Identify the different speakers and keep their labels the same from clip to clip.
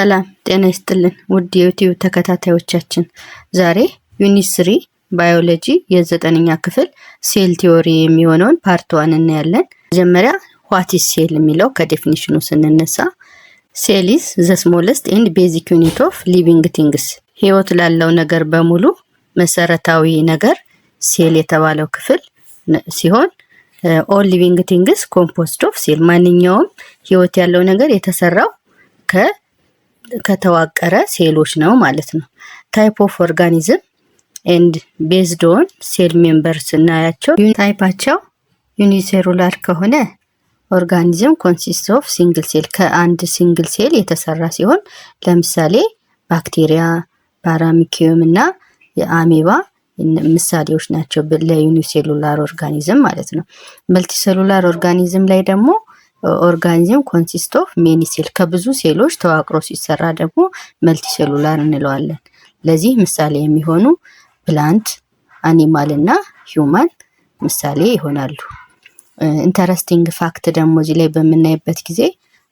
Speaker 1: ሰላም ጤና ይስጥልን ውድ የዩቲዩብ ተከታታዮቻችን፣ ዛሬ ዩኒት 3 ባዮሎጂ የ9ኛ ክፍል ሴል ቲዮሪ የሚሆነውን ፓርት 1 እናያለን። መጀመሪያ what is cell የሚለው ከዴፊኒሽኑ ስንነሳ ሴል is the smallest and basic unit of living things። ህይወት ላለው ነገር በሙሉ መሰረታዊ ነገር ሴል የተባለው ክፍል ሲሆን all living things composed of cell፣ ማንኛውም ህይወት ያለው ነገር የተሰራው ከተዋቀረ ሴሎች ነው ማለት ነው። ታይፕ ኦፍ ኦርጋኒዝም ኤንድ ቤዝድ ኦን ሴል ሜምበርስ እናያቸው። ታይፓቸው ዩኒሴሉላር ከሆነ ኦርጋኒዝም ኮንሲስት ኦፍ ሲንግል ሴል፣ ከአንድ ሲንግል ሴል የተሰራ ሲሆን ለምሳሌ ባክቴሪያ፣ ፓራሚኪየም እና የአሜባ ምሳሌዎች ናቸው ለዩኒሴሉላር ኦርጋኒዝም ማለት ነው። መልቲሴሉላር ኦርጋኒዝም ላይ ደግሞ ኦርጋኒዝም ኮንሲስት ኦፍ ሜኒ ሴል፣ ከብዙ ሴሎች ተዋቅሮ ሲሰራ ደግሞ መልቲሴሉላር እንለዋለን። ለዚህ ምሳሌ የሚሆኑ ፕላንት፣ አኒማል እና ሂውማን ምሳሌ ይሆናሉ። ኢንተረስቲንግ ፋክት ደግሞ እዚህ ላይ በምናይበት ጊዜ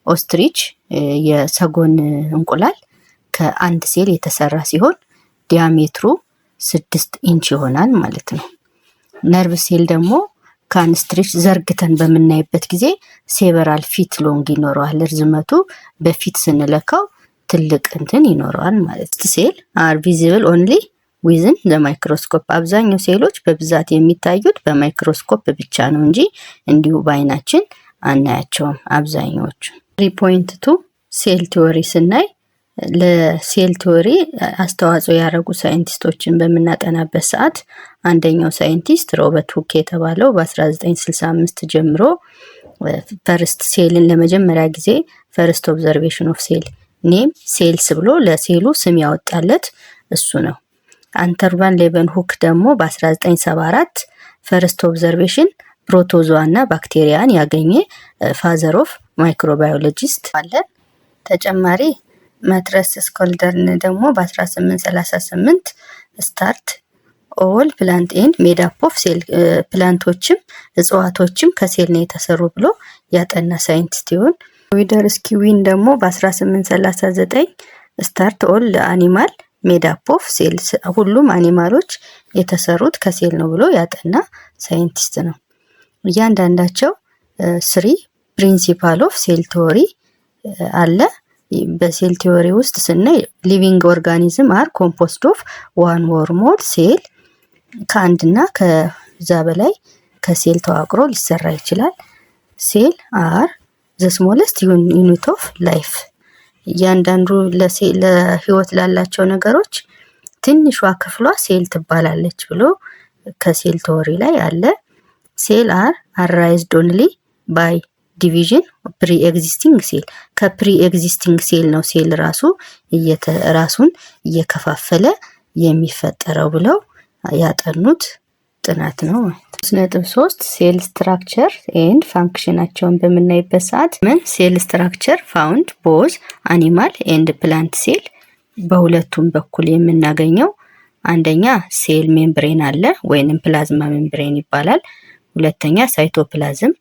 Speaker 1: ኦስትሪች የሰጎን እንቁላል ከአንድ ሴል የተሰራ ሲሆን ዲያሜትሩ 6 ኢንች ይሆናል ማለት ነው። ነርቭ ሴል ደግሞ ካንስትሪች ዘርግተን በምናይበት ጊዜ ሴቨራል ፊት ሎንግ ይኖረዋል። ርዝመቱ በፊት ስንለካው ትልቅ እንትን ይኖረዋል ማለት ነው። ሴል አር ቪዚብል ኦንሊ ዊዝን ዘ ማይክሮስኮፕ፣ አብዛኛው ሴሎች በብዛት የሚታዩት በማይክሮስኮፕ ብቻ ነው እንጂ እንዲሁ በአይናችን አናያቸውም አብዛኛዎቹ። 3.2 ሴል ቲዮሪ ስናይ ለሴል ቲዮሪ አስተዋጽኦ ያደረጉ ሳይንቲስቶችን በምናጠናበት ሰዓት አንደኛው ሳይንቲስት ሮበርት ሁክ የተባለው በ1965 ጀምሮ ፈርስት ሴልን ለመጀመሪያ ጊዜ ፈርስት ኦብዘርቬሽን ኦፍ ሴል ኔም ሴልስ ብሎ ለሴሉ ስም ያወጣለት እሱ ነው። አንተርቫን ሌቨን ሁክ ደግሞ በ1974 ፈርስት ኦብዘርቬሽን ፕሮቶዞዋ እና ባክቴሪያን ያገኘ ፋዘር ኦፍ ማይክሮባዮሎጂስት አለን። ተጨማሪ ማትረስ ስኮልደርን ደግሞ በ1838 ስታርት ኦል ፕላንት ኤንድ ሜድ አፕ ኦፍ ሴል፣ ፕላንቶችም እጽዋቶችም ከሴል ነው የተሰሩ ብሎ ያጠና ሳይንቲስት ይሆን። ዊደርስኪዊን ደግሞ በ1839 ስታርት ኦል አኒማል ሜድ አፕ ኦፍ ሴል፣ ሁሉም አኒማሎች የተሰሩት ከሴል ነው ብሎ ያጠና ሳይንቲስት ነው። እያንዳንዳቸው 3 ፕሪንሲፓል ኦፍ ሴል ቲዮሪ አለ። በሴል ቲዮሪ ውስጥ ስናይ ሊቪንግ ኦርጋኒዝም አር ኮምፖዝድ ኦፍ ዋን ኦር ሞር ሴል፣ ከአንድና ከዛ በላይ ከሴል ተዋቅሮ ሊሰራ ይችላል። ሴል አር ዘ ስሞለስት ዩኒት ኦፍ ላይፍ፣ እያንዳንዱ ለህይወት ላላቸው ነገሮች ትንሿ ክፍሏ ሴል ትባላለች ብሎ ከሴል ቲዮሪ ላይ አለ። ሴል አር አራይዝድ ኦንሊ ባይ ዲቪዥን ፕሪ ኤግዚስቲንግ ሴል፣ ከፕሪ ኤግዚስቲንግ ሴል ነው ሴል ራሱን እየከፋፈለ የሚፈጠረው ብለው ያጠኑት ጥናት ነው ማለት ነው። 3 ሴል ስትራክቸር ኤንድ ፋንክሽናቸውን በምናይበት ሰዓት ሴል ስትራክቸር ፋውንድ ቦዝ አኒማል ኤንድ ፕላንት ሴል፣ በሁለቱም በኩል የምናገኘው አንደኛ ሴል ሜምብሬን አለ ወይንም ፕላዝማ ሜምብሬን ይባላል። ሁለተኛ ሳይቶፕላዝም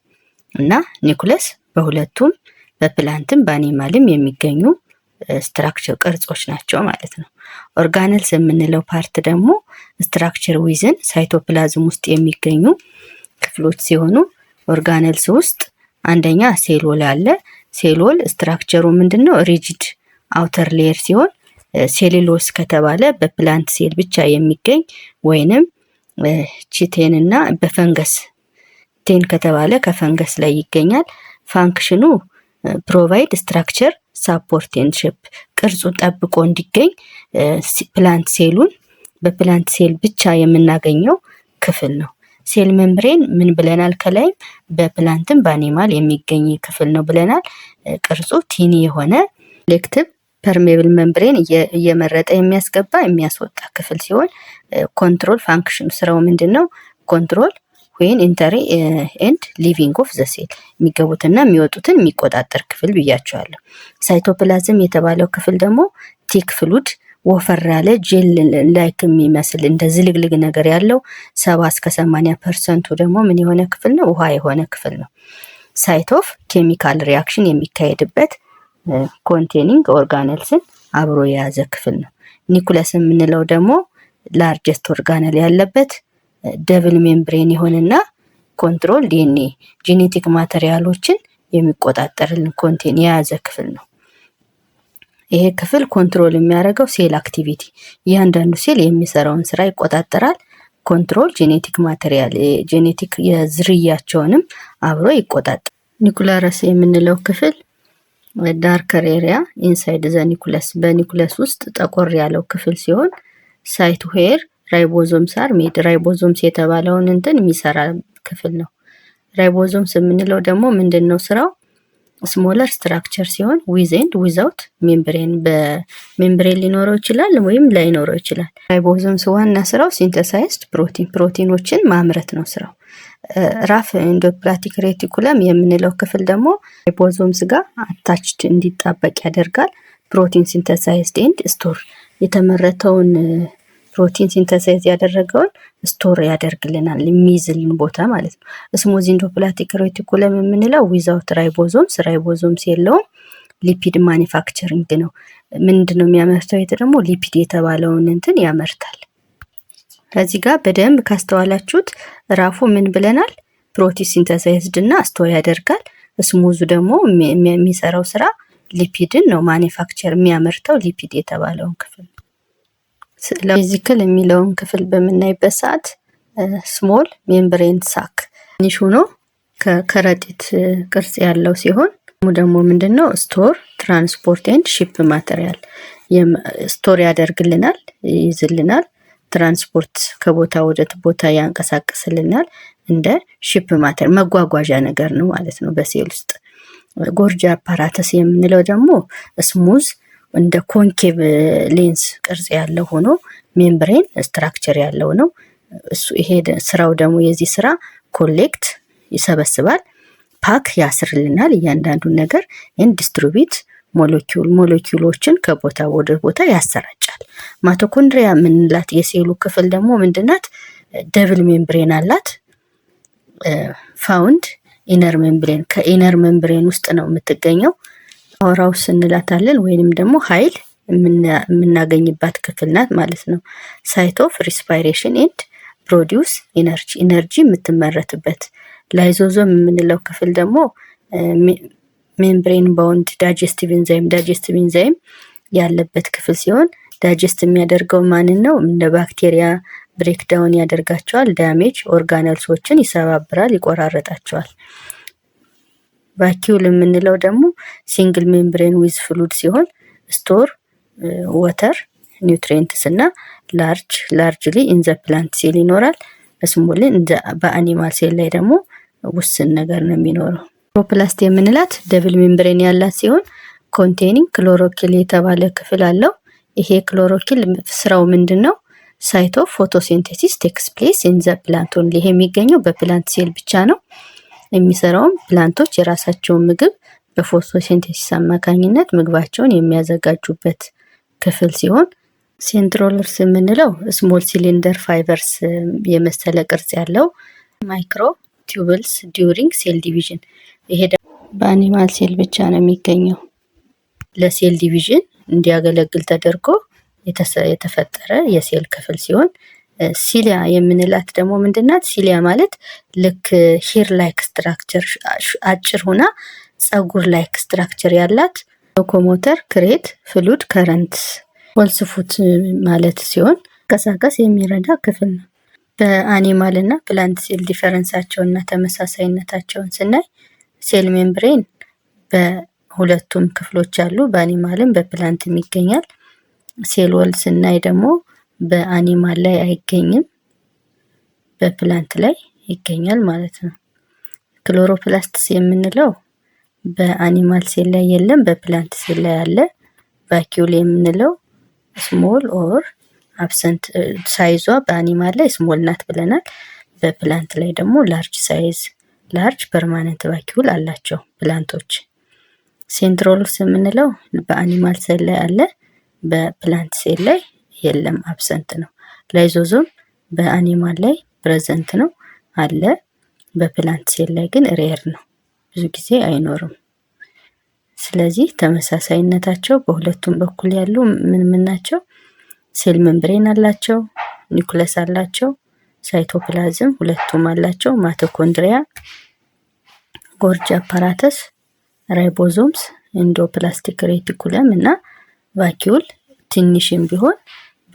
Speaker 1: እና ኒኩለስ፣ በሁለቱም በፕላንትም በአኒማልም የሚገኙ ስትራክቸር ቅርጾች ናቸው ማለት ነው። ኦርጋነልስ የምንለው ፓርት ደግሞ ስትራክቸር ዊዝን ሳይቶፕላዝም ውስጥ የሚገኙ ክፍሎች ሲሆኑ ኦርጋነልስ ውስጥ አንደኛ ሴል ዎል አለ። ሴል ዎል ስትራክቸሩ ምንድነው? ሪጂድ አውተር ሌየር ሲሆን ሴሉሎስ ከተባለ በፕላንት ሴል ብቻ የሚገኝ ወይንም ቺቴን እና በፈንገስ ቴን ከተባለ ከፈንገስ ላይ ይገኛል። ፋንክሽኑ ፕሮቫይድ ስትራክቸር ሳፖርት ኤንድ ሼፕ፣ ቅርጹን ጠብቆ እንዲገኝ ፕላንት ሴሉን በፕላንት ሴል ብቻ የምናገኘው ክፍል ነው። ሴል ሜምብሬን ምን ብለናል? ከላይም በፕላንትም በአኒማል የሚገኝ ክፍል ነው ብለናል። ቅርጹ ቲኒ የሆነ ሴሌክቲቭ ፐርሜብል ሜምብሬን እየመረጠ የሚያስገባ የሚያስወጣ ክፍል ሲሆን ኮንትሮል ፋንክሽኑ ስራው ምንድነው? ኮንትሮል ዌን ኢንተሪ ኤንድ ሊቪንግ ኦፍ ዘ ሴል፣ የሚገቡትና የሚወጡትን የሚቆጣጠር ክፍል ብያቸዋለሁ። ሳይቶፕላዝም የተባለው ክፍል ደግሞ ቲክ ፍሉድ፣ ወፈር ያለ ጄል ላይክ የሚመስል እንደ ዝልግልግ ነገር ያለው 70-80% ደግሞ ምን የሆነ ክፍል ነው? ውሃ የሆነ ክፍል ነው። ሳይት ኦፍ ኬሚካል ሪያክሽን የሚካሄድበት ኮንቴኒንግ ኦርጋነልስን አብሮ የያዘ ክፍል ነው። ኒኩለስ የምንለው ደግሞ ላርጀስት ኦርጋነል ያለበት ደብል ሜምብሬን የሆነና ኮንትሮል ዲኤንኤ ጄኔቲክ ማቴሪያሎችን የሚቆጣጠርልን ኮንቴን የያዘ ክፍል ነው። ይሄ ክፍል ኮንትሮል የሚያደርገው ሴል አክቲቪቲ፣ እያንዳንዱ ሴል የሚሰራውን ስራ ይቆጣጠራል። ኮንትሮል ጄኔቲክ ማቴሪያል ጄኔቲክ የዝርያቸውንም አብሮ ይቆጣጠራል። ኒኩለስ የምንለው ክፍል ዳርከር ኤሪያ ኢንሳይድ ዘ ኒኩለስ በኒኩለስ ውስጥ ጠቆር ያለው ክፍል ሲሆን ሳይት ዌር ራይቦዞምስ አር ሜድ ራይቦዞምስ የተባለውን እንትን የሚሰራ ክፍል ነው። ራይቦዞምስ የምንለው ደግሞ ምንድነው ስራው? ስሞለር ስትራክቸር ሲሆን ዊዝ ኤንድ ዊዛውት ሜምብሬን በሜምብሬን ሊኖረው ይችላል ወይም ላይኖረው ይችላል። ራይቦዞምስ ዋና ስራው ሲንተሳይዝድ ፕሮቲኖችን ማምረት ነው ስራው። ራፍ ኢንዶፕላስቲክ ሬቲኩለም የምንለው ክፍል ደግሞ ራይቦዞምስ ጋር አታችድ እንዲጣበቅ ያደርጋል። ፕሮቲን ሲንተሳይዝድ ኤንድ ስቶር የተመረተውን ፕሮቲን ሲንተሳይዝ ያደረገውን ስቶር ያደርግልናል የሚይዝልን ቦታ ማለት ነው። ስሙዝ ኢንዶፕላስቲክ ሬቲኩለም የምንለው ዊዛውት ራይቦዞምስ የለውም። ሊፒድ ማኒፋክቸሪንግ ነው። ምንድነው የሚያመርተው? ደግሞ ሊፒድ የተባለውን እንትን ያመርታል። ከዚህ ጋር በደንብ ካስተዋላችሁት ራፉ ምን ብለናል? ፕሮቲን ሲንተሳይዝድ እና ስቶር ያደርጋል። ስሙዙ ደግሞ የሚሰራው ስራ ሊፒድን ነው ማኒፋክቸር የሚያመርተው ሊፒድ የተባለውን ክፍል። ቬዚክል የሚለውን ክፍል በምናይበት ሰዓት ስሞል ሜምብሬን ሳክ ትንሽ ሆኖ ከከረጢት ቅርጽ ያለው ሲሆን ደግሞ ምንድነው ስቶር ትራንስፖርት ኤንድ ሺፕ ማቴሪያል ስቶር ያደርግልናል፣ ይይዝልናል። ትራንስፖርት ከቦታ ወደ ቦታ ያንቀሳቅስልናል። እንደ ሺፕ ማቴሪያል መጓጓዣ ነገር ነው ማለት ነው በሴል ውስጥ። ጎርጂ አፓራተስ የምንለው ደግሞ ስሙዝ እንደ ኮንኬቭ ሌንስ ቅርጽ ያለው ሆኖ ሜምብሬን ስትራክቸር ያለው ነው። ይሄ ስራው ደግሞ የዚህ ስራ ኮሌክት ይሰበስባል፣ ፓክ ያስርልናል እያንዳንዱን ነገር ዲስትሪቢዩት ሞለኪውሎችን ከቦታ ወደ ቦታ ያሰራጫል። ማይቶኮንድሪያ የምንላት የሴሉ ክፍል ደግሞ ምንድናት? ደብል ሜምብሬን አላት። ፋውንድ ኢነር ሜምብሬን ከኢነር ሜምብሬን ውስጥ ነው የምትገኘው። ፓወርሃውስ እንላታለን ወይንም ደግሞ ኃይል የምናገኝባት ክፍል ናት ማለት ነው። ሳይት ኦፍ ሪስፓይሬሽን ኤንድ ፕሮዲውስ ኢነርጂ የምትመረትበት። ላይዞዞም የምንለው ክፍል ደግሞ ሜምብሬን ባውንድ ዳይጀስቲቭ ኢንዛይም ያለበት ክፍል ሲሆን ዳይጀስት የሚያደርገው ማንን ነው? እንደ ባክቴሪያ ብሬክዳውን ያደርጋቸዋል። ዳሜጅ ኦርጋነልሶችን ይሰባብራል፣ ይቆራረጣቸዋል። ቫኪዩል የምንለው ደግሞ ሲንግል ሜምብሬን ዊዝ ፍሉድ ሲሆን ስቶር ወተር ኒውትሪየንትስ እና ላርጅሊ ኢን ዘ ፕላንት ሴል ይኖራል። ስሞል በአኒማል ሴል ላይ ደግሞ ውስን ነገር ነው የሚኖረው። ክሎሮፕላስት የምንላት ደብል ሜምብሬን ያላት ሲሆን ኮንቴኒንግ ክሎሮኪል የተባለ ክፍል አለው። ይሄ ክሎሮኪል ስራው ምንድነው? ሳይት ኦፍ ፎቶሲንቴሲስ ቴክስ ፕሌስ ኢን ዘ ፕላንት ኦንሊ። ይሄ የሚገኘው በፕላንት ሴል ብቻ ነው። የሚሰራውም ፕላንቶች የራሳቸውን ምግብ በፎቶሲንቴሲስ አማካኝነት ምግባቸውን የሚያዘጋጁበት ክፍል ሲሆን ሴንትሮለርስ የምንለው ስሞል ሲሊንደር ፋይበርስ የመሰለ ቅርጽ ያለው ማይክሮ ቲዩብልስ ዲዩሪንግ ሴል ዲቪዥን። ይሄ በአኒማል ሴል ብቻ ነው የሚገኘው። ለሴል ዲቪዥን እንዲያገለግል ተደርጎ የተፈጠረ የሴል ክፍል ሲሆን ሲሊያ የምንላት ደግሞ ምንድናት? ሲሊያ ማለት ልክ ሂር ላይክ ስትራክቸር አጭር ሆና ጸጉር ላይክ ስትራክቸር ያላት ሎኮሞተር ክሬት ፍሉድ ከረንት ወልስፉት ማለት ሲሆን ቀሳቀስ የሚረዳ ክፍል ነው። በአኒማል እና ፕላንት ሴል ዲፈረንሳቸውና ተመሳሳይነታቸውን ስናይ ሴል ሜምብሬን በሁለቱም ክፍሎች አሉ። በአኒማልም በፕላንትም ይገኛል። ሴል ወል ስናይ ደግሞ በአኒማል ላይ አይገኝም፣ በፕላንት ላይ ይገኛል ማለት ነው። ክሎሮፕላስትስ የምንለው በአኒማል ሴል ላይ የለም፣ በፕላንት ሴል ላይ አለ። ቫኪዩል የምንለው ስሞል ኦር አብሰንት ሳይዟ በአኒማል ላይ ስሞል ናት ብለናል። በፕላንት ላይ ደግሞ ላርጅ ፐርማነንት ቫኪዩል አላቸው ፕላንቶች። ሴንትሮልስ የምንለው በአኒማል ሴል ላይ አለ፣ በፕላንት ሴል ላይ የለም፣ አብሰንት ነው። ላይዞዞም በአኒማል ላይ ፕሬዘንት ነው አለ፣ በፕላንት ሴል ላይ ግን ሬር ነው፣ ብዙ ጊዜ አይኖርም። ስለዚህ ተመሳሳይነታቸው በሁለቱም በኩል ያሉ ምን ናቸው? ሴል ሜምብሬን አላቸው፣ ኒኩለስ አላቸው፣ ሳይቶፕላዝም ሁለቱም አላቸው፣ ማይቶኮንድሪያ፣ ጎልጊ አፓራተስ፣ ራይቦዞምስ፣ ኢንዶፕላስቲክ ሬቲኩለም እና ቫኪዩል ትንሽም ቢሆን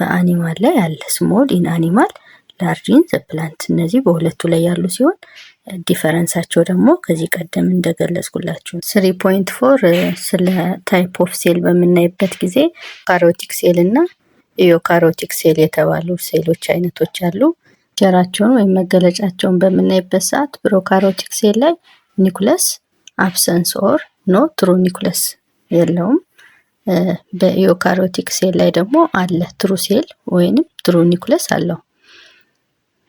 Speaker 1: በአኒማል ላይ አለ። ስሞል ኢን አኒማል ላርጅ ኢን ዘ ፕላንት። እነዚህ በሁለቱ ላይ ያሉ ሲሆን ዲፈረንሳቸው ደግሞ ከዚህ ቀደም እንደገለጽኩላችሁ 3.4 ስለ ታይፕ ኦፍ ሴል በምናይበት ጊዜ ካሮቲክ ሴል እና ኢዮካሮቲክ ሴል የተባሉ ሴሎች አይነቶች አሉ። ጀራቸውን ወይም መገለጫቸውን በምናይበት ሰዓት ፕሮካሮቲክ ሴል ላይ ኒኩለስ አብሰንስ ኦር ኖ ትሩ ኒኩለስ የለውም። በኢዮካሮቲክ ሴል ላይ ደግሞ አለ ትሩ ሴል ወይንም ትሩ ኒኩለስ አለው።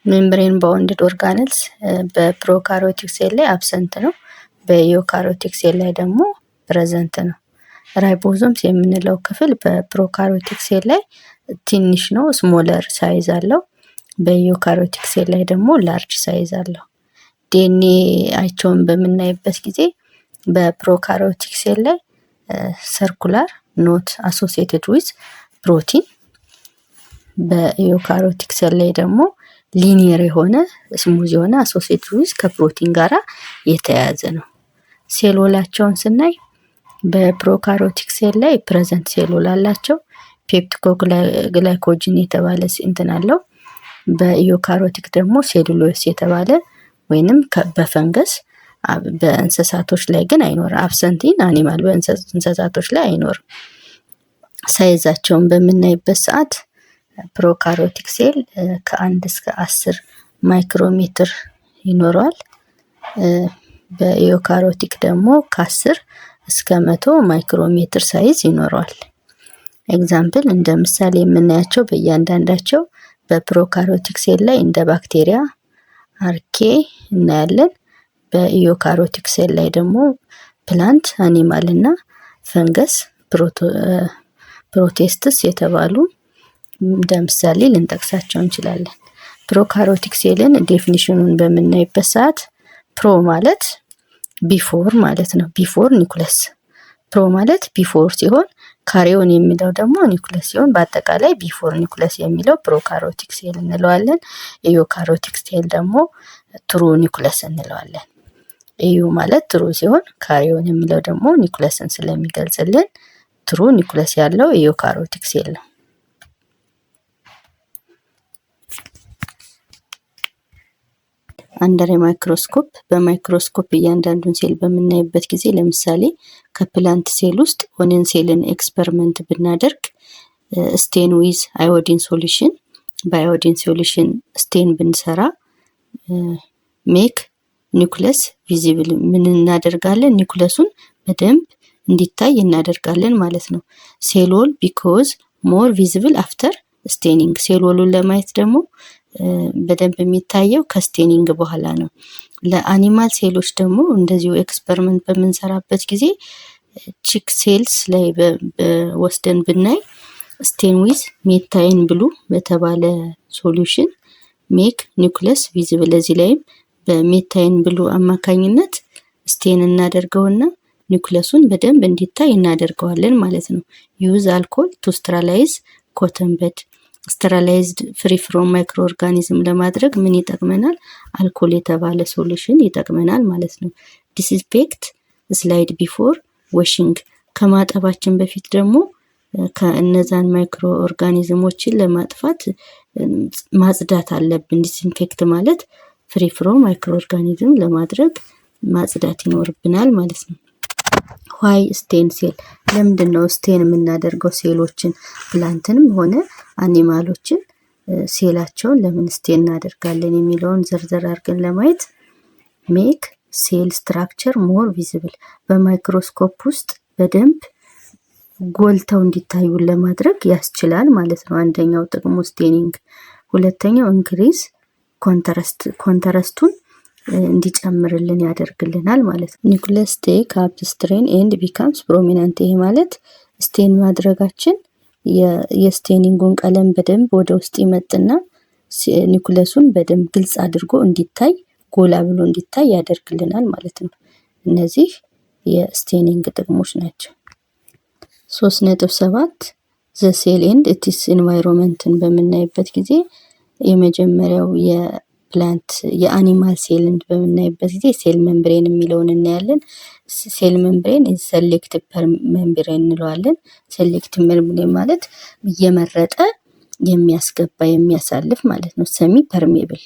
Speaker 1: ሜምብሬን ባውንድድ ኦርጋነልስ በፕሮካሮቲክ ሴል ላይ አብሰንት ነው፣ በኢዮካሮቲክ ሴል ላይ ደግሞ ፕሬዘንት ነው። ራይቦዞምስ የምንለው ክፍል በፕሮካሮቲክ ሴል ላይ ትንሽ ነው፣ ስሞለር ሳይዝ አለው። በኢዮካሮቲክ ሴል ላይ ደግሞ ላርጅ ሳይዝ አለው። ዲኤንኤያቸውን በምናይበት ጊዜ በፕሮካሮቲክ ሴል ላይ ሰርኩላር ኖት አሶሲየትድ ዊዝ ፕሮቲን፣ በኢዮካሮቲክ ሴል ላይ ደግሞ ሊኒየር የሆነ ስሙዝ የሆነ አሶሲየትድ ዊዝ ከፕሮቲን ጋራ የተያያዘ ነው። ሴል ወላቸውን ስናይ በፕሮካሮቲክ ሴል ላይ ፕሬዘንት ሴል ወል አላቸው። ፔፕቲኮ ግላይኮጅን የተባለ እንትን አለው። በኢዮካሮቲክ ደግሞ ሴሉሎስ የተባለ ወይንም በፈንገስ በእንስሳቶች ላይ ግን አይኖርም። አብሰንቲን አኒማል በእንስሳቶች ላይ አይኖርም። ሳይዛቸውን በምናይበት ሰዓት ፕሮካሮቲክ ሴል ከ1 እስከ 10 ማይክሮሜትር ይኖረዋል። በኢዮካሮቲክ ደግሞ ከ10 እስከ 100 ማይክሮሜትር ሳይዝ ይኖረዋል። ኤግዛምፕል እንደ ምሳሌ የምናያቸው በእያንዳንዳቸው በፕሮካሮቲክ ሴል ላይ እንደ ባክቴሪያ፣ አርኬ እናያለን። በኢዮካሮቲክ ሴል ላይ ደግሞ ፕላንት፣ አኒማል እና ፈንገስ፣ ፕሮቴስትስ የተባሉ እንደ ምሳሌ ልንጠቅሳቸው እንችላለን። ፕሮካሮቲክ ሴልን ዴፊኒሽኑን በምናይበት ሰዓት ፕሮ ማለት ቢፎር ማለት ነው። ቢፎር ኒኩለስ። ፕሮ ማለት ቢፎር ሲሆን ካሪዮን የሚለው ደግሞ ኒኩለስ ሲሆን በአጠቃላይ ቢፎር ኒኩለስ የሚለው ፕሮካሮቲክ ሴል እንለዋለን። ኢዮካሮቲክ ሴል ደግሞ ትሩ ኒኩለስ እንለዋለን። ኢዩ ማለት ትሩ ሲሆን ካሪዮን የሚለው ደግሞ ኒኩለስን ስለሚገልጽልን ትሩ ኒኩለስ ያለው ኢዮካሮቲክ ሴል ነው። አንደር ማይክሮስኮፕ በማይክሮስኮፕ እያንዳንዱን ሴል በምናይበት ጊዜ ለምሳሌ ከፕላንት ሴል ውስጥ ኦኒየን ሴልን ኤክስፐሪመንት ብናደርግ ስቴን ዊዝ አዮዲን ሶሉሽን በአዮዲን ሶሉሽን ስቴን ብንሰራ ሜክ ኒኩለስ ቪዚብል ምን እናደርጋለን? ኒኩለሱን በደንብ እንዲታይ እናደርጋለን ማለት ነው። ሴል ዎል ቢኮዝ ሞር ቪዚብል አፍተር ስቴኒንግ። ሴል ዎሉን ለማየት ደግሞ በደንብ የሚታየው ከስቴኒንግ በኋላ ነው። ለአኒማል ሴሎች ደግሞ እንደዚሁ ኤክስፐሪመንት በምንሰራበት ጊዜ ቺክ ሴልስ ላይ ወስደን ብናይ ስቴን ዊዝ ሜታይን ብሉ በተባለ ሶሉሽን ሜክ ኒኩለስ ቪዚብል። እዚህ ላይም በሜታይን ብሉ አማካኝነት ስቴን እናደርገውና ኒኩለሱን በደንብ እንዲታይ እናደርገዋለን ማለት ነው። ዩዝ አልኮል ቱ ስተራላይዝ ኮተን በድ። ስተራላይዝድ ፍሪ ፍሮም ማይክሮ ኦርጋኒዝም ለማድረግ ምን ይጠቅመናል? አልኮል የተባለ ሶሉሽን ይጠቅመናል ማለት ነው። ዲስኢንፌክት ስላይድ ቢፎር ዋሽንግ። ከማጠባችን በፊት ደግሞ ከእነዛን ማይክሮ ኦርጋኒዝሞችን ለማጥፋት ማጽዳት አለብን። ዲስኢንፌክት ማለት ፍሪ ፍሮም ማይክሮ ኦርጋኒዝም ለማድረግ ማጽዳት ይኖርብናል ማለት ነው። ዋይ ስቴን ሴል? ለምንድን ነው ስቴን የምናደርገው ሴሎችን? ፕላንትንም ሆነ አኒማሎችን ሴላቸውን ለምን ስቴን እናደርጋለን የሚለውን ዝርዝር አድርገን ለማየት ሜክ ሴል ስትራክቸር ሞር ቪዚብል። በማይክሮስኮፕ ውስጥ በደንብ ጎልተው እንዲታዩን ለማድረግ ያስችላል ማለት ነው። አንደኛው ጥቅሙ ስቴኒንግ። ሁለተኛው ኢንክሪዝ ኮንትራስቱን እንዲጨምርልን ያደርግልናል ማለት ነው። ኒኩለስ ቴክ አፕ ስትሬን ኤንድ ቢካምስ ፕሮሚናንት። ይሄ ማለት ስቴን ማድረጋችን የስቴኒንጉን ቀለም በደንብ ወደ ውስጥ ይመጥና ኒኩለሱን በደንብ ግልጽ አድርጎ እንዲታይ ጎላ ብሎ እንዲታይ ያደርግልናል ማለት ነው። እነዚህ የስቴኒንግ ጥቅሞች ናቸው። 3.7 ዘ ሴል ኤንድ ኢትስ ኢንቫይሮንመንትን በምናይበት ጊዜ የመጀመሪያው የፕላንት የአኒማል ሴልን በምናይበት ጊዜ ሴል ሜምብሬን የሚለውን እናያለን። ሴል ሜምብሬን ሴሌክቲቭ ሜምብሬን እንለዋለን። ሴሌክቲቭ ሜምብሬን ማለት እየመረጠ የሚያስገባ የሚያሳልፍ ማለት ነው። ሰሚ ፐርሜብል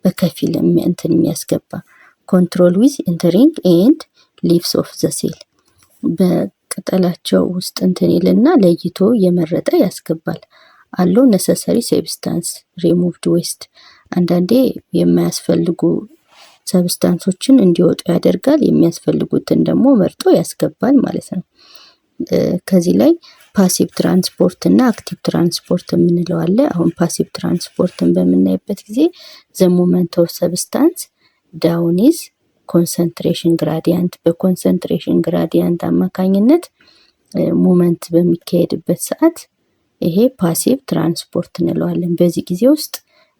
Speaker 1: በከፊል እንትን የሚያስገባ ኮንትሮል ዊዝ ኢንተሪንግ ኤንድ ሊቭስ ኦፍ ዘ ሴል በቅጠላቸው ውስጥ እንትን ይልና ለይቶ የመረጠ ያስገባል። አለው ነሰሰሪ ሰብስታንስ ሪሙቭድ ዌስት አንዳንዴ የማያስፈልጉ ሰብስታንሶችን እንዲወጡ ያደርጋል። የሚያስፈልጉትን ደግሞ መርጦ ያስገባል ማለት ነው። ከዚህ ላይ ፓሲቭ ትራንስፖርት እና አክቲቭ ትራንስፖርት የምንለው አለ። አሁን ፓሲቭ ትራንስፖርትን በምናይበት ጊዜ ዘ ሞመንት ኦፍ ሰብስታንስ ዳውን ኢዝ ኮንሰንትሬሽን ግራዲያንት በኮንሰንትሬሽን ግራዲያንት አማካኝነት ሞመንት በሚካሄድበት ሰዓት ይሄ ፓሲቭ ትራንስፖርት እንለዋለን። በዚህ ጊዜ ውስጥ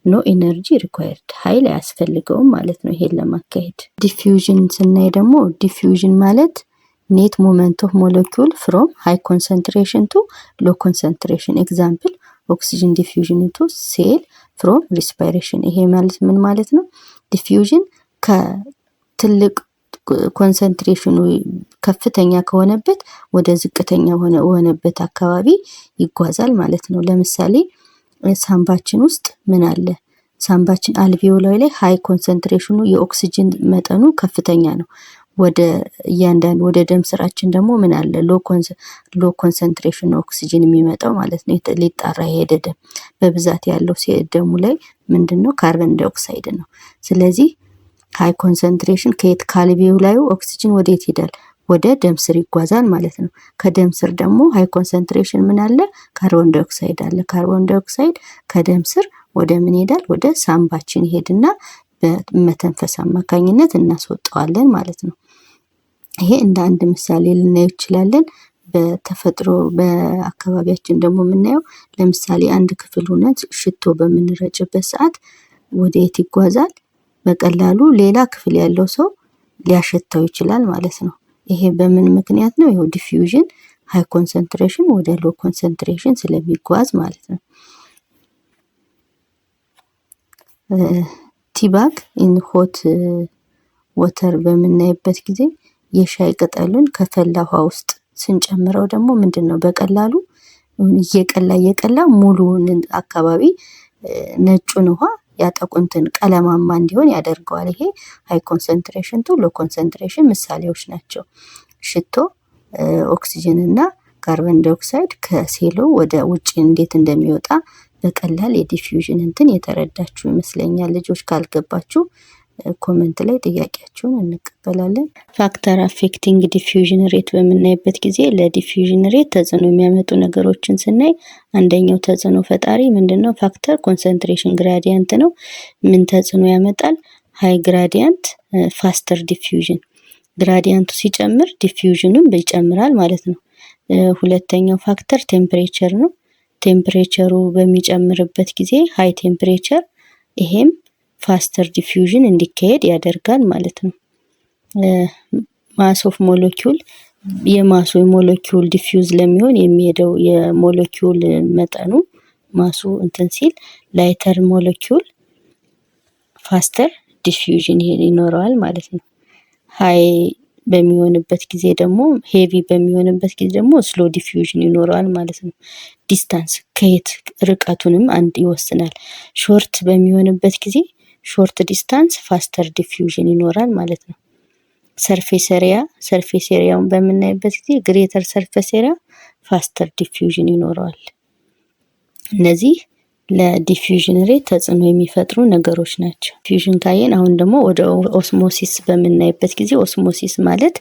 Speaker 1: ኖ ኢነርጂ ሪኳየርድ ኃይል አያስፈልገውም ማለት ነው ይሄን ለማካሄድ። ዲፊውዥን ስናይ ደግሞ ዲፊውዥን ማለት ኔት ሞመንት ኦፍ ሞለኪውል ፍሮም ሃይ ኮንሰንትሬሽን ቱ ሎ ኮንሰንትሬሽን ኤግዛምፕል ኦክሲጅን ዲፊውዥን ቱ ሴል ፍሮም ሪስፓይሬሽን። ይሄ ማለት ምን ማለት ነው? ዲፊውዥን ከትልቅ ኮንሰንትሬሽኑ ከፍተኛ ከሆነበት ወደ ዝቅተኛ ሆነበት አካባቢ ይጓዛል ማለት ነው። ለምሳሌ ሳምባችን ውስጥ ምን አለ? ሳምባችን አልቬኦላይ ላይ ሃይ ኮንሰንትሬሽኑ የኦክሲጅን መጠኑ ከፍተኛ ነው። ወደ እያንዳንዱ ወደ ደም ስራችን ደግሞ ምን አለ? ሎ ኮንሰንትሬሽን ኦክሲጅን የሚመጣው ማለት ነው። ሊጣራ የሄደ ደም በብዛት ያለው ደሙ ላይ ምንድነው? ካርበን ዳይኦክሳይድ ነው። ስለዚህ ሃይ ኮንሰንትሬሽን ከየት ከአልቬኦላዩ ኦክሲጅን ወዴት ይሄዳል? ወደ ደም ስር ይጓዛል ማለት ነው። ከደም ስር ደግሞ ሃይ ኮንሰንትሬሽን ምን አለ? ካርቦን ዳይኦክሳይድ አለ። ካርቦን ዳይኦክሳይድ ከደም ስር ወደ ምን ይሄዳል? ወደ ሳምባችን ይሄድና በመተንፈስ አማካኝነት እናስወጣዋለን ማለት ነው። ይሄ እንደ አንድ ምሳሌ ልናየው እንችላለን። በተፈጥሮ በአካባቢያችን ደግሞ የምናየው ለምሳሌ አንድ ክፍል ሆነን ሽቶ በምንረጭበት ሰዓት ወዴት ይጓዛል? በቀላሉ ሌላ ክፍል ያለው ሰው ሊያሸተው ይችላል ማለት ነው። ይሄ በምን ምክንያት ነው? ይሄው ዲፊውዥን ሃይ ኮንሰንትሬሽን ወደ ሎ ኮንሰንትሬሽን ስለሚጓዝ ማለት ነው። ቲባግ ኢን ሆት ወተር በምናይበት ጊዜ የሻይ ቅጠሉን ከፈላ ውሃ ውስጥ ስንጨምረው ደግሞ ምንድነው በቀላሉ እየቀላ ሙሉውን አካባቢ ነጩን ውሃ ያጠቁንትን ቀለማማ እንዲሆን ያደርገዋል። ይሄ ሃይ ኮንሰንትሬሽን ቱ ሎ ኮንሰንትሬሽን ምሳሌዎች ናቸው። ሽቶ ኦክሲጅን እና ካርቦን ዳይኦክሳይድ ከሴሉ ወደ ውጭ እንዴት እንደሚወጣ በቀላል የዲፊውዥን እንትን የተረዳችሁ ይመስለኛል። ልጆች ካልገባችሁ ኮሜንት ላይ ጥያቄያችሁን እንቀበላለን። ፋክተር አፌክቲንግ ዲፊውዥን ሬት በምናይበት ጊዜ ለዲፊውዥን ሬት ተጽዕኖ የሚያመጡ ነገሮችን ስናይ አንደኛው ተጽዕኖ ፈጣሪ ምንድነው? ፋክተር ኮንሰንትሬሽን ግራዲያንት ነው። ምን ተጽዕኖ ያመጣል? ሃይ ግራዲያንት ፋስተር ዲፊውዥን። ግራዲያንቱ ሲጨምር ዲፊውዥኑም ይጨምራል ማለት ነው። ሁለተኛው ፋክተር ቴምፕሬቸር ነው። ቴምፕሬቸሩ በሚጨምርበት ጊዜ ሃይ ቴምፕሬቸር ይሄም ፋስተር ዲፊውዥን እንዲካሄድ ያደርጋል ማለት ነው። ማስ ኦፍ ሞለኪውል የማሱ ሞለኪውል ዲፊውዝ ለሚሆን የሚሄደው የሞለኪውል መጠኑ ማሱ እንትን ሲል ላይተር ሞለኪውል ፋስተር ዲፊውዥን ይኖረዋል ማለት ነው። ሃይ በሚሆንበት ጊዜ ደግሞ ሄቪ በሚሆንበት ጊዜ ደግሞ ስሎ ዲፊውዥን ይኖረዋል ማለት ነው። ዲስታንስ ከየት ርቀቱንም አንድ ይወስናል። ሾርት በሚሆንበት ጊዜ ሾርት ዲስታንስ ፋስተር ዲፊውዥን ይኖራል ማለት ነው። ሰርፌስ ኤሪያውን በምናይበት ጊዜ ግሬተር ሰርፌስ ኤሪያ ፋስተር ዲፊውዥን ይኖረዋል። እነዚህ ለዲፊውዥን ሬት ተጽዕኖ የሚፈጥሩ ነገሮች ናቸው። ዲፊውዥን ካየን አሁን ደግሞ ወደ ኦስሞሲስ በምናይበት ጊዜ ኦስሞሲስ ማለት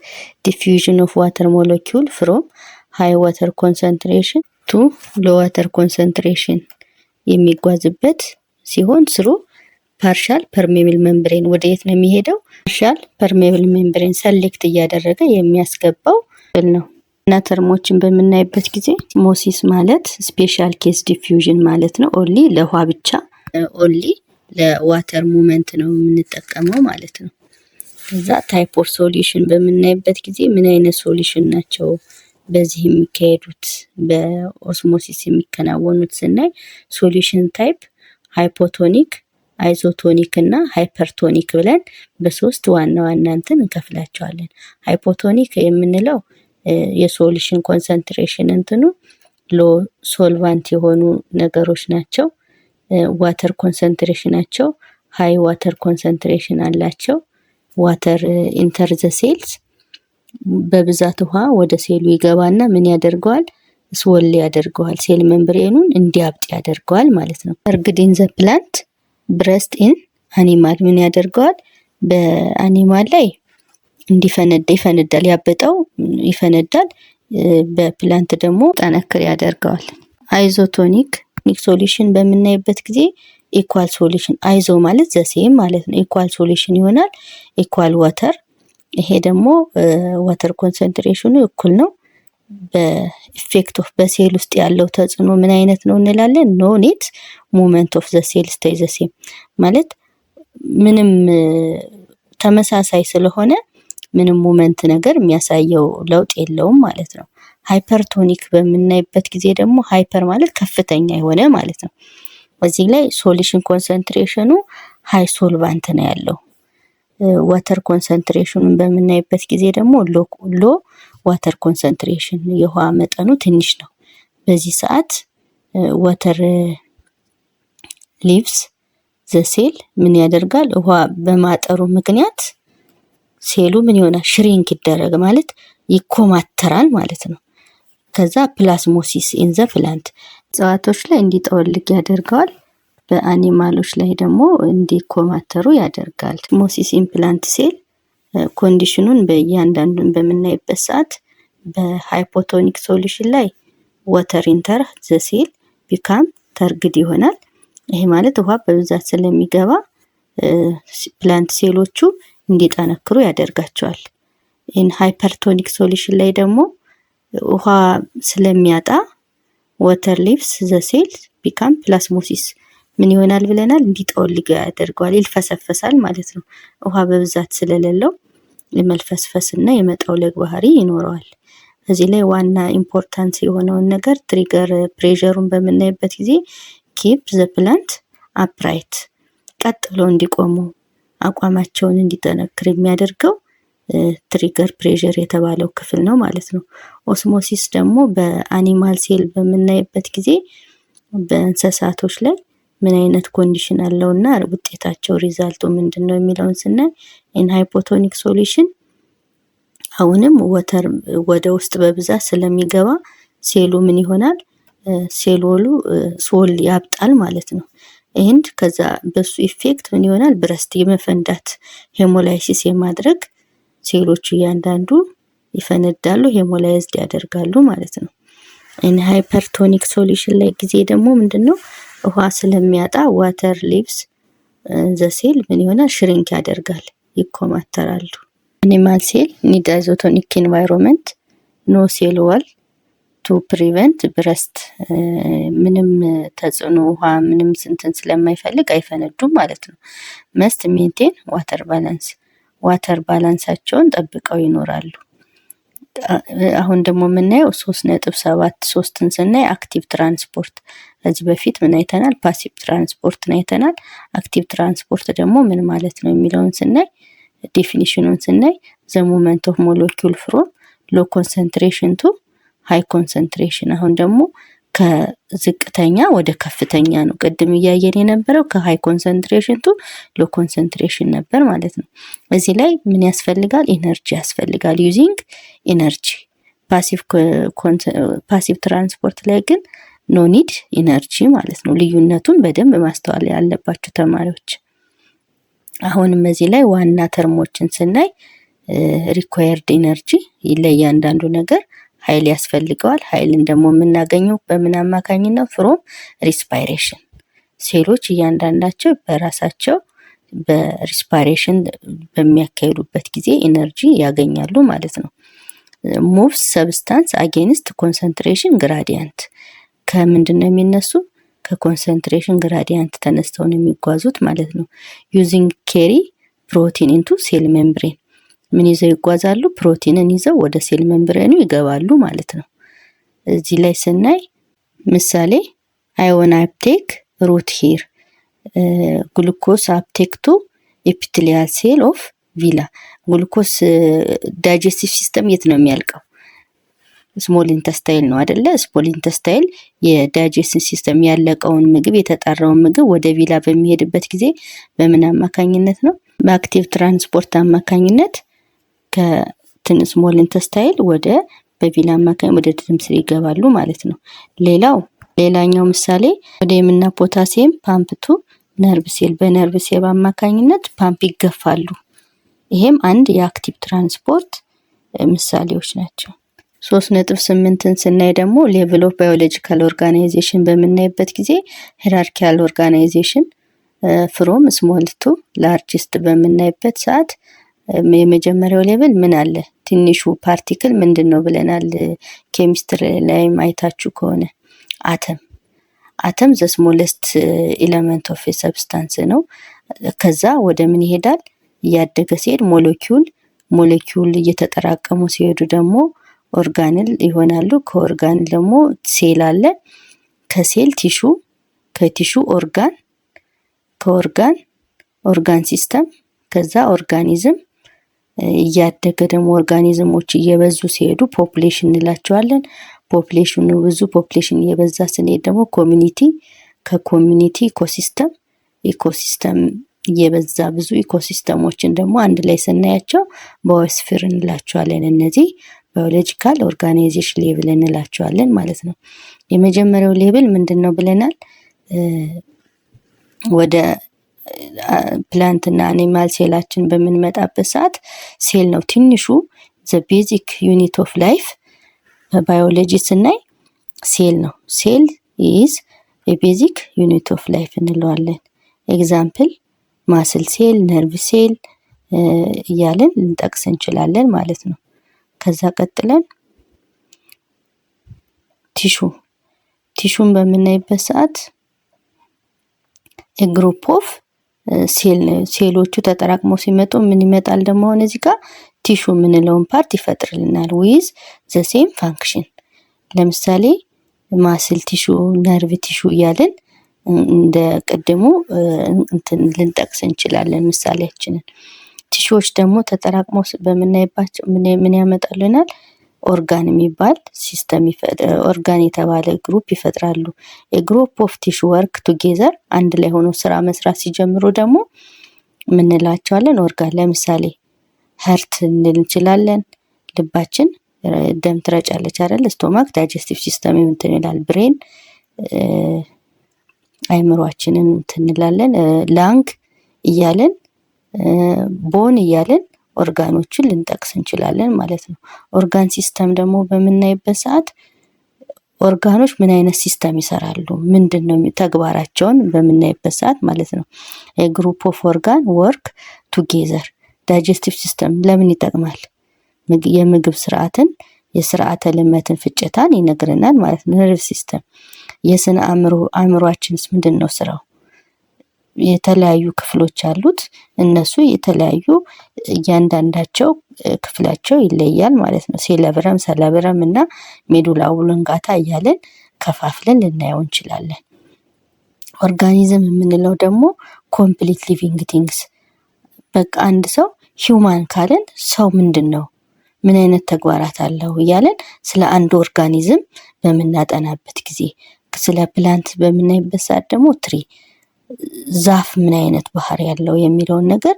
Speaker 1: ዲፊውዥን ኦፍ ዋተር ሞለኪውል ፍሮም ሃይ ዋተር ኮንሰንትሬሽን ቱ ሎ ዋተር ኮንሰንትሬሽን የሚጓዝበት ሲሆን ስሩ ፓርሻል ፐርሜብል ሜምብሬን ወደ የት ነው የሚሄደው? ፓርሻል ፐርሜብል ሜምብሬን ሰሌክት እያደረገ የሚያስገባው ነው። እና ተርሞችን በምናይበት ጊዜ ኦስሞሲስ ማለት ስፔሻል ኬስ ዲፊውዥን ማለት ነው። ኦንሊ ለውሃ ብቻ ኦንሊ ለዋተር ሙቭመንት ነው የምንጠቀመው ማለት ነው። እዛ ታይፕ ኦፍ ሶሉሽን በምናይበት ጊዜ ምን አይነት ሶሉሽን ናቸው በዚህ የሚካሄዱት በኦስሞሲስ የሚከናወኑት ስናይ ሶሉሽን ታይፕ ሃይፖቶኒክ፣ አይዞቶኒክ እና ሃይፐርቶኒክ ብለን በሶስት ዋና ዋና እንትን እንከፍላቸዋለን። ሃይፖቶኒክ የምንለው የሶሉሽን ኮንሰንትሬሽን እንትኑ ሎ ሶልቫንት የሆኑ ነገሮች ናቸው። ዋተር ኮንሰንትሬሽናቸው ሃይ ዋተር ኮንሰንትሬሽን አላቸው። ዋተር ኢንተር ዘ ሴልስ በብዛት ውሃ ወደ ሴሉ ይገባና ምን ያደርገዋል? ስወል ያደርገዋል። ሴል ሜምብሬኑን እንዲያብጥ ያደርገዋል ማለት ነው። እርግድ ኢን ዘ ፕላንት ብረስት ኢን አኒማል ምን ያደርገዋል? በአኒማል ላይ እንዲፈነዳ ይፈነዳል። ያበጠው ይፈነዳል። በፕላንት ደግሞ ጠነክር ያደርገዋል። አይዞቶኒክ ሶሉሽን በምናይበት ጊዜ ኢኳል ሶሉሽን አይዞ ማለት ዘሴም ማለት ነው። ኢኳል ሶሉሽን ይሆናል። ኢኳል ዋተር ይሄ ደግሞ ዋተር ኮንሰንትሬሽኑ እኩል ነው። በኢፌክት ኦፍ በሴል ውስጥ ያለው ተጽዕኖ ምን አይነት ነው እንላለን? ኖ ኔት ሙቭመንት ኦፍ ዘ ሴል ስቴይ ዘ ሴም ማለት ምንም ተመሳሳይ ስለሆነ ምንም ሙቭመንት ነገር የሚያሳየው ለውጥ የለውም ማለት ነው። ሃይፐርቶኒክ በምናይበት ጊዜ ደግሞ ሃይፐር ማለት ከፍተኛ የሆነ ማለት ነው። እዚህ ላይ ሶሉሽን ኮንሰንትሬሽኑ ሃይ ሶልቫንት ነው ያለው። ዋተር ኮንሰንትሬሽኑን በምናይበት ጊዜ ደግሞ ሎ ዋተር ኮንሰንትሬሽን የውሃ መጠኑ ትንሽ ነው። በዚህ ሰዓት ዋተር ሊቭስ ዘ ሴል ምን ያደርጋል? ውሃ በማጠሩ ምክንያት ሴሉ ምን ይሆናል? ሽሪንክ ይደረግ ማለት ይኮማተራል ማለት ነው። ከዛ ፕላስሞሲስ ኢን ዘ ፕላንት እጽዋቶች ላይ እንዲጠወልግ ያደርገዋል። በአኒማሎች ላይ ደግሞ እንዲኮማተሩ ያደርጋል። ሞሲስ ኢን ፕላንት ሴል ኮንዲሽኑን በእያንዳንዱን በምናይበት ሰዓት በሃይፖቶኒክ ሶሉሽን ላይ ዋተር ኢንተር ዘ ሴል ቢካም ተርግድ ይሆናል። ይሄ ማለት ውሃ በብዛት ስለሚገባ ፕላንት ሴሎቹ እንዲጠነክሩ ያደርጋቸዋል። ኢን ሃይፐርቶኒክ ሶሉሽን ላይ ደግሞ ውሃ ስለሚያጣ ዋተር ሊቭስ ዘ ሴል ቢካም ፕላስሞሲስ ምን ይሆናል ብለናል? እንዲጠወልግ ያደርገዋል። ይልፈሰፈሳል ማለት ነው። ውሃ በብዛት ስለሌለው የመልፈስፈስና የመጠውለግ ባህሪ ይኖረዋል። እዚህ ላይ ዋና ኢምፖርታንስ የሆነውን ነገር ትሪገር ፕሬሸሩን በምናይበት ጊዜ ኪፕ ዘ ፕላንት አፕራይት ቀጥ ብለው እንዲቆሙ አቋማቸውን እንዲጠነክር የሚያደርገው ትሪገር ፕሬሸር የተባለው ክፍል ነው ማለት ነው። ኦስሞሲስ ደግሞ በአኒማል ሴል በምናይበት ጊዜ በእንስሳቶች ላይ ምን አይነት ኮንዲሽን አለውና ውጤታቸው ሪዛልቱ ምንድነው የሚለውን ስናይ ኢን ሃይፖቶኒክ ሶሉሽን አሁንም ወተር ወደ ውስጥ በብዛት ስለሚገባ ሴሉ ምን ይሆናል? ሴሎሉ ሶል ያብጣል ማለት ነው። ኤንድ ከዛ በሱ ኢፌክት ምን ይሆናል? ብረስት የመፈንዳት ሄሞላይሲስ የማድረግ ሴሎቹ እያንዳንዱ ይፈነዳሉ፣ ሄሞላይዝድ ያደርጋሉ ማለት ነው። ኢን ሃይፐርቶኒክ ሶሉሽን ላይ ጊዜ ደግሞ ምንድነው? ውሃ ስለሚያጣ ዋተር ሊቭስ ዘ ሴል ምን ይሆናል? ሽሪንክ ያደርጋል፣ ይኮማተራሉ። አኒማል ሴል ኒድ አይዞቶኒክ ኢንቫይሮንመንት ኖ ሴል ዋል ቱ ፕሪቨንት ብረስት ምንም ተጽዕኖ ውሃ ምንም ስንትን ስለማይፈልግ አይፈነዱም ማለት ነው። መስት ሜንቴን ዋተር ባላንስ ዋተር ባላንሳቸውን ጠብቀው ይኖራሉ። አሁን ደግሞ የምናየው 3.73ን ስናይ አክቲቭ ትራንስፖርት ከዚህ በፊት ምን አይተናል? ፓሲቭ ትራንስፖርትን አይተናል። አክቲቭ ትራንስፖርት ደግሞ ምን ማለት ነው የሚለውን ስናይ ዴፊኒሽኑን ስናይ ዘ ሞመንት ኦፍ ሞለኪውል ፍሮም ሎ ኮንሰንትሬሽን ቱ ሃይ ኮንሰንትሬሽን አሁን ደግሞ ከዝቅተኛ ወደ ከፍተኛ ነው። ቅድም እያየን የነበረው ከሃይ ኮንሰንትሬሽን ቱ ሎ ኮንሰንትሬሽን ነበር ማለት ነው። እዚህ ላይ ምን ያስፈልጋል? ኢነርጂ ያስፈልጋል። ዩዚንግ ኢነርጂ። ፓሲቭ ትራንስፖርት ላይ ግን ኖ ኒድ ኢነርጂ ማለት ነው። ልዩነቱን በደንብ ማስተዋል ያለባችሁ ተማሪዎች። አሁንም እዚህ ላይ ዋና ተርሞችን ስናይ ሪኳየርድ ኢነርጂ ለእያንዳንዱ ነገር ኃይል ያስፈልገዋል። ኃይልን ደግሞ የምናገኘው በምን አማካኝነት? ፍሮም ሪስፓይሬሽን። ሴሎች እያንዳንዳቸው በራሳቸው በሪስፓይሬሽን በሚያካሂዱበት ጊዜ ኢነርጂ ያገኛሉ ማለት ነው። ሙቭስ ሰብስታንስ አጌንስት ኮንሰንትሬሽን ግራዲያንት ከምንድን ነው የሚነሱ? ከኮንሰንትሬሽን ግራዲያንት ተነስተው ነው የሚጓዙት ማለት ነው። ዩዚንግ ኬሪ ፕሮቲን ኢንቱ ሴል ሜምብሬን ምን ይዘው ይጓዛሉ? ፕሮቲንን ይዘው ወደ ሴል ሜምብሬኑ ይገባሉ ማለት ነው። እዚህ ላይ ስናይ ምሳሌ አዮን አፕቴክ ሩት ሂር ግሉኮስ አፕቴክ ቱ ኤፒቴሊያል ሴል ኦፍ ቪላ። ግሉኮስ ዳይጀስቲቭ ሲስተም የት ነው የሚያልቀው? ስሞል ኢንተስታይል ነው አይደለ? ስሞል ኢንተስታይል የዳይጀስቲቭ ሲስተም ያለቀውን ምግብ የተጣራውን ምግብ ወደ ቪላ በሚሄድበት ጊዜ በምን አማካኝነት ነው? በአክቲቭ ትራንስፖርት አማካኝነት ከስሞል ኢንተስታይል ወደ በቪላ አማካኝ ወደ ደም ስር ይገባሉ ማለት ነው። ሌላኛው ምሳሌ ሶዲየምና ፖታሲየም ፓምፕ ቱ ነርቭ ሴል በነርቭ ሴል አማካኝነት ፓምፕ ይገፋሉ። ይሄም አንድ የአክቲቭ ትራንስፖርት ምሳሌዎች ናቸው። 3.8ን ስናይ ደግሞ ሌቭል ኦፍ ባዮሎጂካል ኦርጋናይዜሽን በምናይበት ጊዜ ሂራርኪያል ኦርጋናይዜሽን ፍሮም ስሞል ቱ ላርጅስት በምናይበት ሰዓት የመጀመሪያው ሌቭል ምን አለ? ትንሹ ፓርቲክል ምንድነው ብለናል? ኬሚስትሪ ላይ አይታችሁ ከሆነ አተም ዘ ስሞለስት ኤሌመንት ኦፍ ሰብስታንስ ነው። ከዛ ወደ ምን ይሄዳል? እያደገ ሲሄድ ሞለኪውል እየተጠራቀሙ ሲሄዱ ደግሞ ኦርጋንል ይሆናሉ። ከኦርጋንል ደግሞ ሴል አለ። ከሴል ቲሹ፣ ከቲሹ ኦርጋን፣ ከኦርጋን ሲስተም፣ ከዛ ኦርጋኒዝም እያደገ ደግሞ ኦርጋኒዝሞች እየበዙ ሲሄዱ ፖፑሌሽን እንላቸዋለን። ፖፑሌሽኑ ብዙ ፖፑሌሽን እየበዛ ስንሄድ ደግሞ ኮሚኒቲ፣ ከኮሚኒቲ ኢኮሲስተም እየበዛ ብዙ ኢኮሲስተሞችን ደግሞ አንድ ላይ ስናያቸው ባዮስፌር እንላቸዋለን። እነዚህ ባዮሎጂካል ኦርጋናይዜሽን ሌቭል እንላቸዋለን ማለት ነው። የመጀመሪያው ሌቭል ምንድነው ብለናል? ወደ ፕላንት እና አኒማል ሴላችን በምንመጣበት ሰዓት ሴል ነው ትንሹ ዘ ቤዚክ ዩኒት ኦፍ ላይፍ። በባዮሎጂ ስናይ ሴል ነው። ሴል ኢዝ የቤዚክ ዩኒት ኦፍ ላይፍ እንለዋለን። ኤግዛምፕል ማስል ሴል፣ ነርቭ ሴል እያለን ልንጠቅስ እንችላለን ማለት ነው። ከዛ ቀጥለን ቲሹን በምናይበት ሰዓት ግሩፕ ኦፍ ሴሎቹ ተጠራቅመው ሲመጡ ምን ይመጣል ደግሞ? አሁን እዚህ ጋር ቲሹ የምንለውን ፓርት ይፈጥርልናል ዊዝ ዘ ሴም ፋንክሽን። ለምሳሌ ማስል ቲሹ፣ ነርቭ ቲሹ እያልን እንደ ቅድሙ ልንጠቅስ እንችላለን ምሳሌያችንን። ቲሹዎች ደግሞ ተጠራቅመው በምናይባቸው ምን ያመጣልናል? ኦርጋን የሚባል ሲስተም ኦርጋን የተባለ ግሩፕ ይፈጥራሉ። የግሩፕ ኦፍ ቲሹ ወርክ ቱጌዘር አንድ ላይ ሆኖ ስራ መስራት ሲጀምሩ ደግሞ ምን እንላቸዋለን? ኦርጋን። ለምሳሌ ሀርት እንል እንችላለን። ልባችን ደም ትረጫለች አይደል? ስቶማክ ዳይጀስቲቭ ሲስተም ይላል። ብሬን አይምሯችንን እንላለን። ላንግ እያለን ቦን እያለን ኦርጋኖችን ልንጠቅስ እንችላለን ማለት ነው። ኦርጋን ሲስተም ደግሞ በምናይበት ሰዓት ኦርጋኖች ምን አይነት ሲስተም ይሰራሉ፣ ምንድነው ተግባራቸውን በምናይበት ሰዓት ማለት ነው። ግሩፕ ኦፍ ኦርጋን ወርክ ቱጌዘር። ዳይጀስቲቭ ሲስተም ለምን ይጠቅማል? የምግብ ስርዓትን፣ የስርዓተ ልመትን ፍጨታን ይነግረናል ማለት ነው። ነርቭ ሲስተም የስነ አእምሮአችንስ ምንድነው ስራው? የተለያዩ ክፍሎች አሉት። እነሱ የተለያዩ እያንዳንዳቸው ክፍላቸው ይለያል ማለት ነው። ሰለብረም እና ሜዱላ ኦብሎንጋታ እያለን ከፋፍለን ልናየው እንችላለን። ኦርጋኒዝም የምንለው ደግሞ ኮምፕሊት ሊቪንግ ቲንግስ። በቃ አንድ ሰው ሂውማን ካለን ሰው ምንድነው፣ ምን አይነት ተግባራት አለው እያለን ስለ አንድ ኦርጋኒዝም በምናጠናበት ጊዜ፣ ስለ ፕላንት በምናይበት ሰዓት ደግሞ ትሪ ዛፍ ምን አይነት ባህሪ ያለው የሚለውን ነገር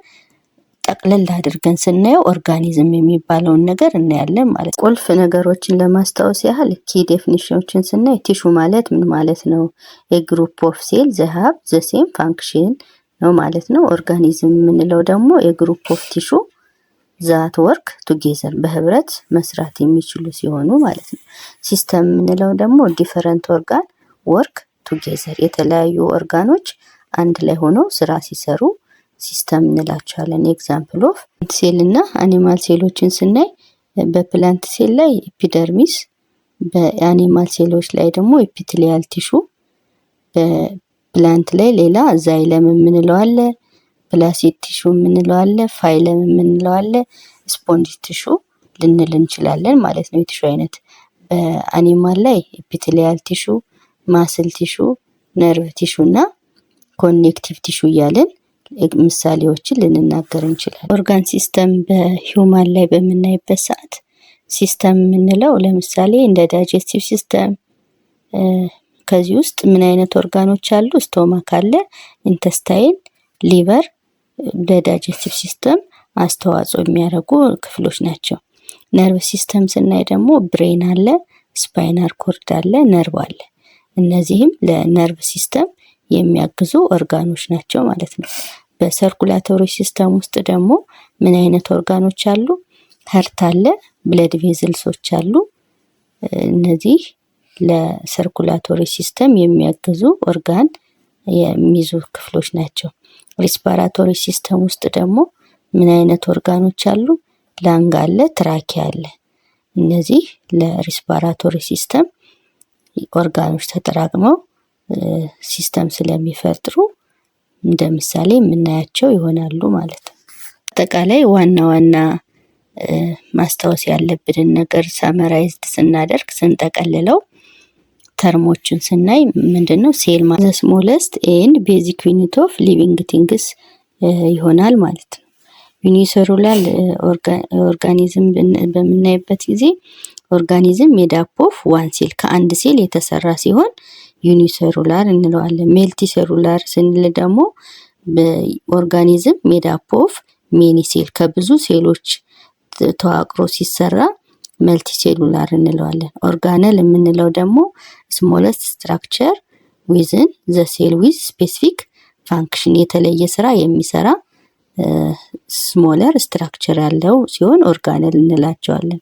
Speaker 1: ጠቅለል አድርገን ስናየው ኦርጋኒዝም የሚባለውን ነገር እናያለን ማለት ነው። ቁልፍ ነገሮችን ለማስታወስ ያህል ኪ ዴፊኒሽኖችን ስናይ ቲሹ ማለት ምን ማለት ነው? የግሩፕ ኦፍ ሴል ዘ ሃቭ ዘ ሴም ፋንክሽን ነው ማለት ነው። ኦርጋኒዝም የምንለው ደግሞ የግሩፕ ኦፍ ቲሹ ዛት ወርክ ቱጌዘር በህብረት መስራት የሚችሉ ሲሆኑ ማለት ነው። ሲስተም የምንለው ደግሞ ዲፈረንት ኦርጋን ወርክ ቱጌዘር የተለያዩ ኦርጋኖች አንድ ላይ ሆነው ስራ ሲሰሩ ሲስተም እንላቸዋለን። ኤግዛምፕል ኦፍ ሴል እና አኒማል ሴሎችን ስናይ በፕላንት ሴል ላይ ኤፒደርሚስ፣ በአኒማል ሴሎች ላይ ደግሞ ኤፒቴሊያል ቲሹ፣ በፕላንት ላይ ሌላ ዛይለም የምንለው አለ። ፕላሲድ ቲሹ የምንለው አለ፣ ፋይለም የምንለው አለ፣ ስፖንጅ ቲሹ ልንል እንችላለን ማለት ነው። የቲሹ አይነት በአኒማል ላይ ኤፒቴሊያል ቲሹ፣ ማስል ቲሹ፣ ነርቭ ቲሹ እና ኮኔክቲቭ ቲሹ እያለን ምሳሌዎችን ልንናገር እንችላለን። ኦርጋን ሲስተም በሂውማን ላይ በምናይበት ሰዓት ሲስተም የምንለው ለምሳሌ እንደ ዳይጀስቲቭ ሲስተም፣ ከዚህ ውስጥ ምን አይነት ኦርጋኖች አሉ? ስቶማክ አለ፣ ኢንተስታይን፣ ሊቨር ለዳይጀስቲቭ ሲስተም አስተዋጽኦ የሚያደርጉ ክፍሎች ናቸው። ነርቭ ሲስተም ስናይ ደግሞ ብሬን አለ፣ ስፓይናል ኮርድ አለ፣ ነርቭ አለ። እነዚህም ለነርቭ ሲስተም የሚያግዙ ኦርጋኖች ናቸው ማለት ነው። በሰርኩላቶሪ ሲስተም ውስጥ ደግሞ ምን አይነት ኦርጋኖች አሉ? ሀርት አለ፣ ብለድ ቬዝልሶች አሉ። እነዚህ ለሰርኩላቶሪ ሲስተም የሚያግዙ ኦርጋን የሚይዙ ክፍሎች ናቸው። ሪስፓራቶሪ ሲስተም ውስጥ ደግሞ ምን አይነት ኦርጋኖች አሉ? ላንግ አለ፣ ትራኪ አለ። እነዚህ ለሪስፓራቶሪ ሲስተም ኦርጋኖች ተጠራቅመው ሲስተም ስለሚፈጥሩ እንደ ምሳሌ የምናያቸው ይሆናሉ ማለት ነው። አጠቃላይ ዋና ዋና ማስታወስ ያለብንን ነገር ሳመራይዝድ ስናደርግ ስንጠቀልለው ተርሞችን ስናይ ምንድነው ሴል ማለት ስሞለስት ኤንድ ቤዚክ ዩኒት ኦፍ ሊቪንግ ቲንግስ ይሆናል ማለት ነው። ዩኒሴሉላር ኦርጋኒዝም በምናይበት ጊዜ ኦርጋኒዝም ሜድ አፕ ኦፍ ዋን ሴል ከአንድ ሴል የተሰራ ሲሆን ዩኒሴሉላር እንለዋለን። ሜልቲ ሴሉላር ስንል ደግሞ በኦርጋኒዝም ሜድ አፕ ኦፍ ሜኒ ሴል ከብዙ ሴሎች ተዋቅሮ ሲሰራ መልቲ ሴሉላር እንለዋለን። ኦርጋነል የምንለው ደግሞ ስሞለስት ስትራክቸር ዊዝን ዘ ሴል ዊዝ ስፔሲፊክ ፋንክሽን የተለየ ስራ የሚሰራ ስሞለር ስትራክቸር ያለው ሲሆን ኦርጋነል እንላቸዋለን።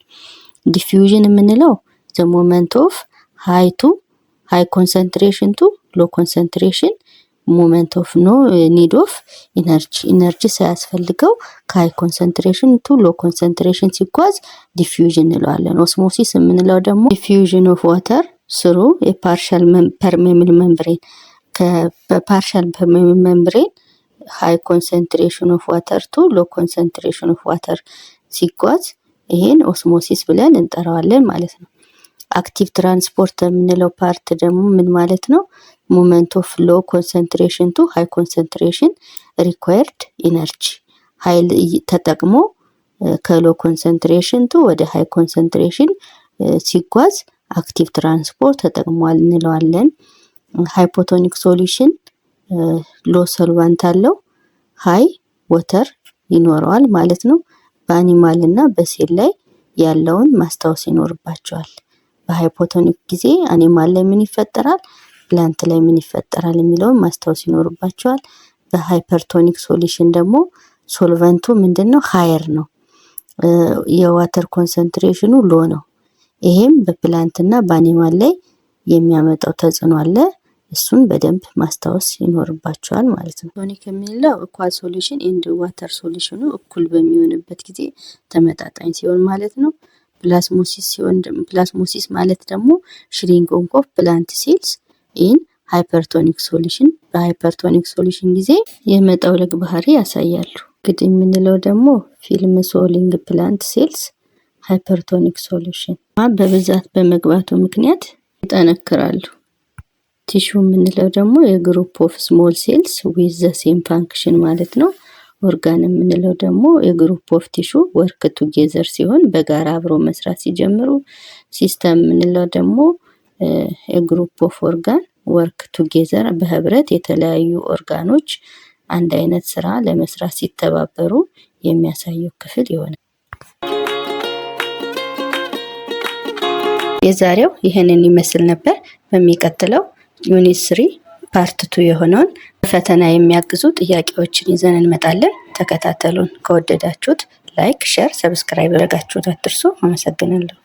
Speaker 1: ዲፊውዥን የምንለው ዘ ሞመንት ኦፍ ሃይ ኮንሰንትሬሽን ቱ ሎ ኮንሰንትሬሽን ሞመንት ኦፍ ኖ ኒድ ኦፍ ኢነርጂ ሳያስፈልገው ከሃይ ኮንሰንትሬሽን ቱ ሎ ኮንሰንትሬሽን ሲጓዝ ዲፊውዥን እንለዋለን። ኦስሞሲስ የምንለው ደግሞ ዲፊውዥን ኦፍ ዋተር ስሩ የፓርሻል ፐርሜብል መምብሬን በፓርሻል ፐርሜብል መምብሬን ሃይ ኮንሰንትሬሽን ኦፍ ዋተር ቱ ሎ ኮንሰንትሬሽን ኦፍ ዋተር ሲጓዝ ይሄን ኦስሞሲስ ብለን እንጠራዋለን ማለት ነው። አክቲቭ ትራንስፖርት የምንለው ፓርት ደግሞ ምን ማለት ነው? ሞመንት ኦፍ ሎ ኮንሰንትሬሽን ቱ ሃይ ኮንሰንትሬሽን ሪኳየርድ ኢነርጂ ኃይል ተጠቅሞ ከሎ ኮንሰንትሬሽን ቱ ወደ ሃይ ኮንሰንትሬሽን ሲጓዝ አክቲቭ ትራንስፖርት ተጠቅሟል እንለዋለን። ሃይፖቶኒክ ሶሉሽን ሎ ሶልቫንት አለው፣ ሃይ ወተር ይኖረዋል ማለት ነው። በአኒማል እና በሴል ላይ ያለውን ማስታወስ ይኖርባቸዋል። በሃይፖቶኒክ ጊዜ አኒማል ላይ ምን ይፈጠራል፣ ፕላንት ላይ ምን ይፈጠራል የሚለውን ማስታወስ ይኖርባቸዋል። በሃይፐርቶኒክ ሶሉሽን ደግሞ ሶልቨንቱ ምንድነው ሃየር ነው፣ የዋተር ኮንሰንትሬሽኑ ሎ ነው። ይሄም በፕላንት እና በአኒማል ላይ የሚያመጣው ተጽዕኖ አለ። እሱን በደንብ ማስታወስ ይኖርባቸዋል ማለት ነው። ቶኒክ የምንለው ኢኳል ሶሉሽን ኤንድ ዋተር ሶሉሽኑ እኩል በሚሆንበት ጊዜ ተመጣጣኝ ሲሆን ማለት ነው። ፕላስሞሲስ ሲሆን ፕላስሞሲስ ማለት ደግሞ ሽሪንኪንግ ኦፍ ፕላንት ሴልስ ኢን ሃይፐርቶኒክ ሶሉሽን በሃይፐርቶኒክ ሶሉሽን ጊዜ የመጠውለግ ባህሪ ያሳያሉ። እንግዲህ የምንለው ደግሞ ፊልም ሶሊንግ ፕላንት ሴልስ ሃይፐርቶኒክ ሶሉሽን በብዛት በመግባቱ ምክንያት ይጠነክራሉ። ቲሹ የምንለው ደግሞ የግሩፕ ኦፍ ስሞል ሴልስ ዊዝ ዘ ሴም ፋንክሽን ማለት ነው። ኦርጋን የምንለው ደግሞ የግሩፕ ኦፍ ቲሹ ወርክ ቱጌዘር ሲሆን በጋራ አብሮ መስራት ሲጀምሩ። ሲስተም የምንለው ደግሞ የግሩፕ ኦፍ ኦርጋን ወርክ ቱጌዘር በህብረት የተለያዩ ኦርጋኖች አንድ አይነት ስራ ለመስራት ሲተባበሩ የሚያሳየው ክፍል ይሆናል። የዛሬው ይህንን ይመስል ነበር። በሚቀጥለው ዩኒት 3 ፓርት 2 የሆነውን ፈተና የሚያግዙ ጥያቄዎችን ይዘን እንመጣለን። ተከታተሉን። ከወደዳችሁት ላይክ፣ ሼር፣ ሰብስክራይብ ያደርጋችሁት አትርሱ። አመሰግናለሁ።